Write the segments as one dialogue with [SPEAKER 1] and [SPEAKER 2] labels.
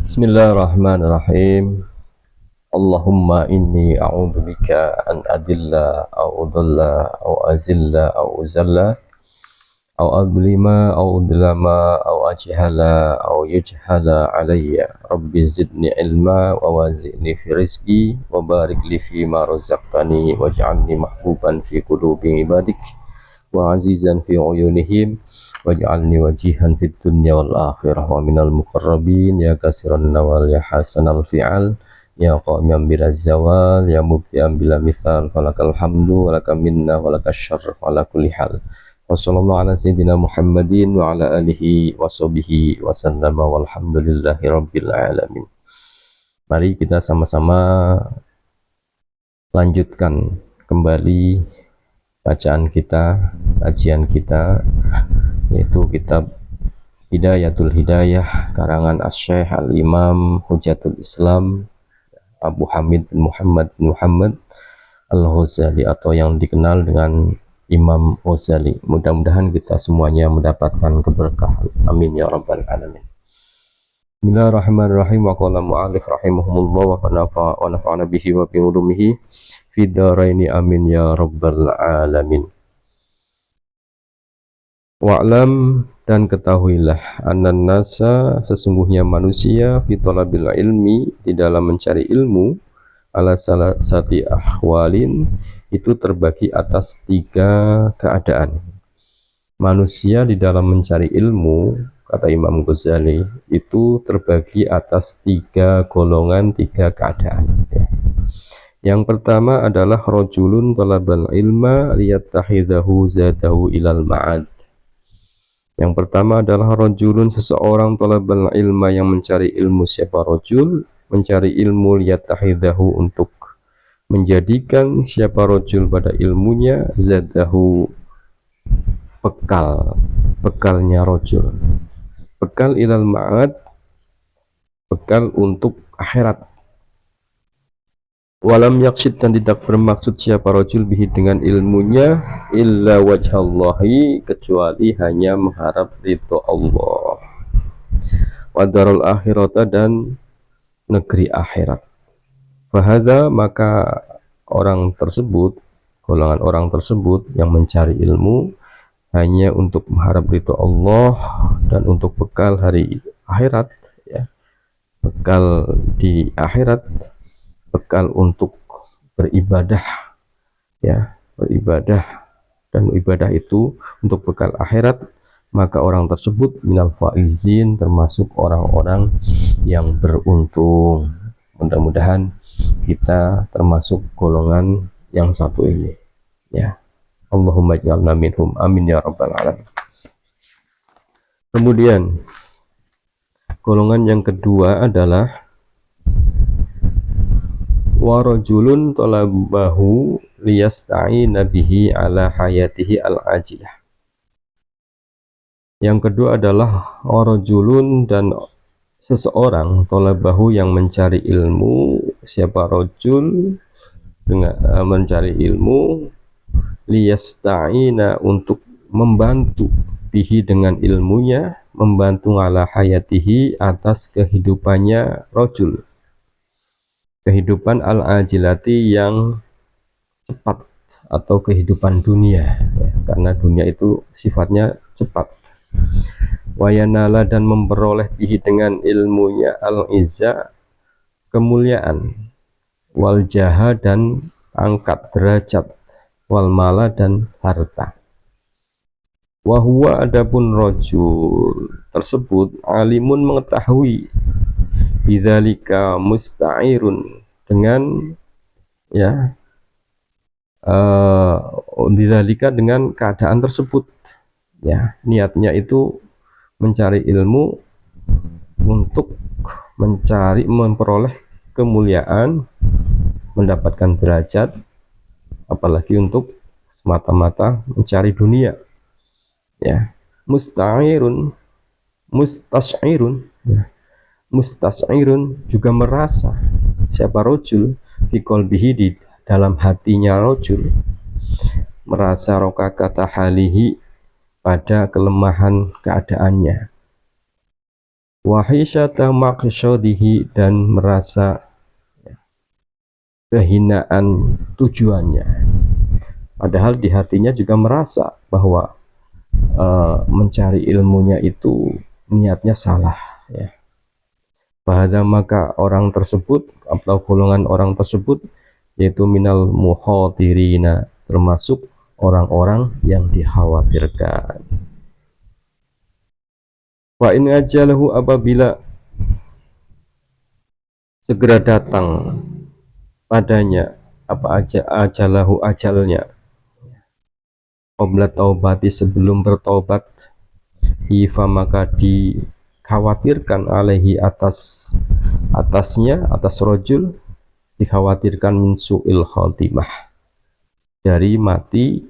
[SPEAKER 1] Bismillahirrahmanirrahim. Allahumma inni a'udzubika an adilla au udalla au azilla au uzalla au adlima au udlama au ajhala au yujhala alayya. Rabbi zidni ilma wa wazi'ni fi rizqi wa barik li fi ma razaqtani waj'alni mahbuban fi qulubi ibadik wa azizan fi uyunihim waj'alni wajihan fid dunya wal akhirah wa minal muqarrabin ya kasiran nawal ya hasanal fi'al ya qawmiyam bilaz zawal ya mubtiam bila mithal falakal hamdu walakal minna walakal syarr ala kulli hal wa sallallahu ala sayyidina Muhammadin wa ala alihi wa sahbihi wa sallama walhamdulillahi rabbil alamin. Mari kita sama-sama lanjutkan kembali bacaan kita, kajian kita, yaitu kitab Hidayatul Hidayah karangan Asy-Syaikh Al-Imam Hujatul Islam Abu Hamid bin Muhammad Al-Ghazali atau yang dikenal dengan Imam Ghazali. Mudah-mudahan kita semuanya mendapatkan keberkahan. Amin ya rabbal alamin. Bismillahirrahmanirrahim. Wa qala mu'allif rahimahumullah wa nafa'ana bihi wa bi ulumihi fid dharaini amin ya rabbal alamin. Wa'lam, dan ketahuilah, annan nasa, sesungguhnya manusia, fi talabil ilmi, di dalam mencari ilmu, ala salasati ahwalin, itu terbagi atas 3 keadaan. Manusia di dalam mencari ilmu, kata Imam Ghazali, itu terbagi atas 3 golongan, 3 keadaan. Yang pertama adalah rajulun talabal ilma liyattakhidhahu zadahu ilal ma'ad. Yang pertama adalah rajulun, seseorang talabal ilma, yang mencari ilmu. Siapa rajul? Mencari ilmu liyattakhidhahu, untuk menjadikan siapa rajul pada ilmunya, zadahu, bekalnya rajul, bekal ilal ma'ad, bekal untuk akhirat. Walam yaksid, dan tidak bermaksud siapa rajul bihi, dengan ilmunya, illa wajhallahi, kecuali hanya mengharap ridho Allah, wa darul akhirata, dan negeri akhirat. Fahadha, maka orang tersebut, golongan orang tersebut yang mencari ilmu hanya untuk mengharap ridho Allah dan untuk bekal hari akhirat, ya, bekal di akhirat, bekal untuk beribadah, ya, beribadah, dan ibadah itu untuk bekal akhirat, maka orang tersebut minal faizin, termasuk orang-orang yang beruntung. Mudah-mudahan kita termasuk golongan yang satu ini, ya. Allahumma ij'alna minhum, amin ya rabbal alamin. Kemudian golongan yang kedua adalah wa rajulun talabahu liyasta'ina bihi ala hayatihi al-ajilah. Yang kedua adalah rajulun, dan seseorang, talabahu, yang mencari ilmu. Siapa rajul? Dengan mencari ilmu, liyasta'ina, untuk membantu, bihi, dengan ilmunya, membantu ala hayatihi, atas kehidupannya rajul, kehidupan al-ajilati, yang cepat, atau kehidupan dunia, ya, karena dunia itu sifatnya cepat. Wayanala, dan memperoleh bihi, dengan ilmunya, al-izza, kemuliaan, wal jaha, dan angkat derajat, wal mala, dan harta. Wahuwa, adapun rajul tersebut, alimun, mengetahui, bidzalika musta'irun, dengan, ya, bidzalika, dengan keadaan tersebut, ya, niatnya itu mencari ilmu untuk memperoleh kemuliaan, mendapatkan derajat, apalagi untuk semata-mata mencari dunia, ya. Musta'irun, mustas'irun, ya. Mustas'irun, juga merasa, siapa rajul, fi qalbihi, di dalam hatinya rajul, merasa rokakata halihi, pada kelemahan keadaannya, wahisyata maqsyadihi, dan merasa kehinaan tujuannya, padahal di hatinya juga merasa bahwa mencari ilmunya itu niatnya salah, ya. Bahada, maka orang tersebut atau golongan orang tersebut yaitu minal muhadirina, termasuk orang-orang yang dikhawatirkan. Wa in ajalahu, apabila segera datang padanya apa aja ajalahu, ajalnya, qabla taubati, sebelum bertaubat, ifa, maka dikhawatirkan, alaihi, atasnya, atas rojul, dikhawatirkan min su'il khotimah, dari mati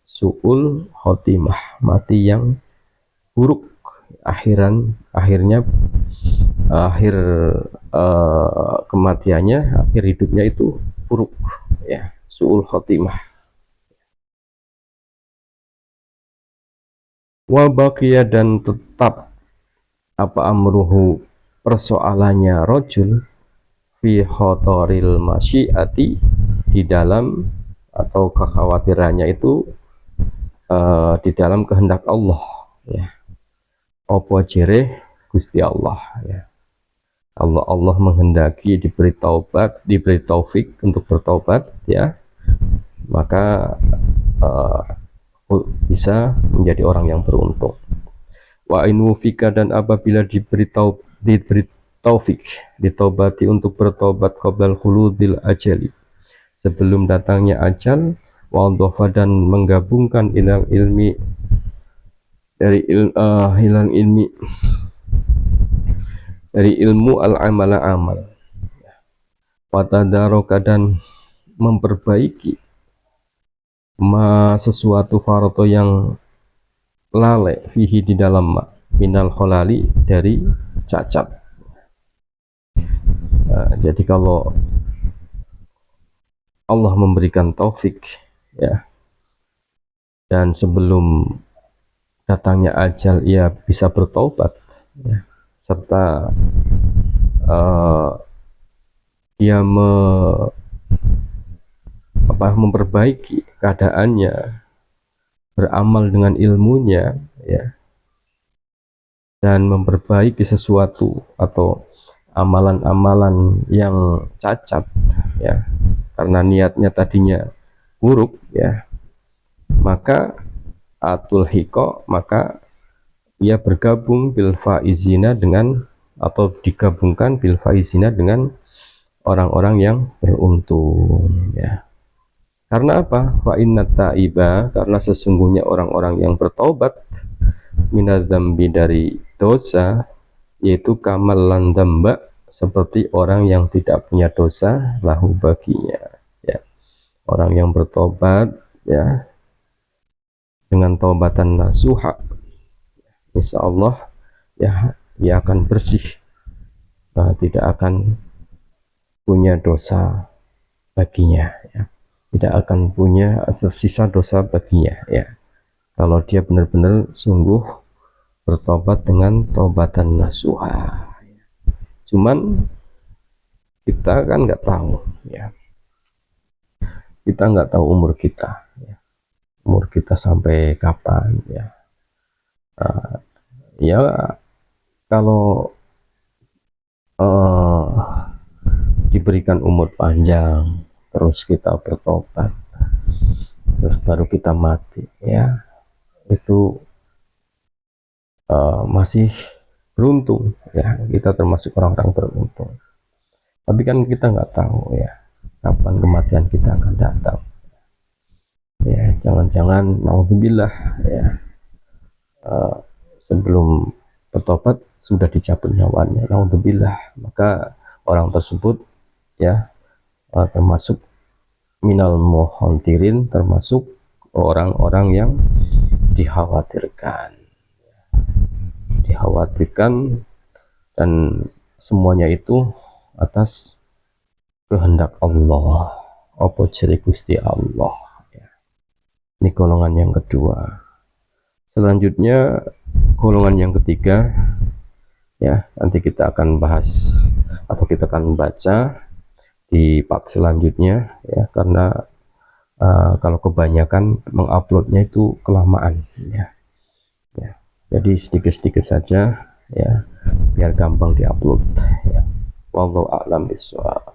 [SPEAKER 1] su'ul khotimah, mati yang buruk, akhirnya akhir kematiannya, akhir hidupnya itu buruk, ya, su'ul khotimah. Wa baqiya, dan tetap apa amruhu, persoalannya rojul, fi khotoril masyiati, di dalam, atau kekhawatirannya itu di dalam kehendak Allah, ya. Opo jere Gusti Allah, ya. Allah menghendaki diberi taubat, diberi taufik untuk bertaubat, ya, maka bisa menjadi orang yang beruntung. Wa in wufika, dan apabila diberi taufik, ditaubati untuk bertobat, qoblal khuludil ajali, sebelum datangnya ajal, wa dhafa, dan menggabungkan ilal ilmi, dari ilmu al-amala, amal, wa tadaroka, dan memperbaiki sesuatu farto yang lalai, fihi, di dalam minal kholali, dari cacat. Jadi kalau Allah memberikan taufik, ya, dan sebelum datangnya ajal ia bisa bertobat, ya, serta dia memperbaiki keadaannya, beramal dengan ilmunya, ya, dan memperbaiki sesuatu atau amalan-amalan yang cacat, ya, karena niatnya tadinya buruk, ya, maka atul hiko, maka ia bergabung bil faizina, dengan, atau digabungkan bil faizina, dengan orang-orang yang beruntung, ya. Karena apa? Fa inna ta'iba, karena sesungguhnya orang-orang yang bertaubat, minadzambi, dari dosa, yaitu kamal lan damba, seperti orang yang tidak punya dosa, lahu, baginya, ya. Orang yang bertobat, ya, dengan taubatan nasuha, insya Allah, ya, ia akan bersih, tidak akan punya dosa baginya, ya. Tidak akan punya tersisa dosa baginya, ya, kalau dia benar-benar sungguh bertobat dengan taubatan nasuha. Cuman kita kan nggak tahu, ya, kita nggak tahu umur kita, ya, umur kita sampai kapan, ya. Ya, kalau diberikan umur panjang, terus kita bertobat, terus baru kita mati, ya, itu masih beruntung, ya, kita termasuk orang-orang beruntung. Tapi kan kita nggak tahu, ya, kapan kematian kita akan datang, ya. Jangan-jangan naudzubillah, ya, sebelum bertobat sudah dicabut nyawanya, naudzubillah, maka orang tersebut, ya, termasuk minal muhontirin, termasuk orang-orang yang dikhawatirkan, dan semuanya itu atas kehendak Allah, apa jere Gusti Allah, ya. Ini golongan yang kedua. Selanjutnya golongan yang ketiga, ya. Nanti kita akan bahas atau kita akan baca di part selanjutnya ya, karena kalau kebanyakan menguploadnya itu kelamaan ya. Jadi sedikit-sedikit saja ya, biar gampang diupload ya. Wallahu a'lam bishawab.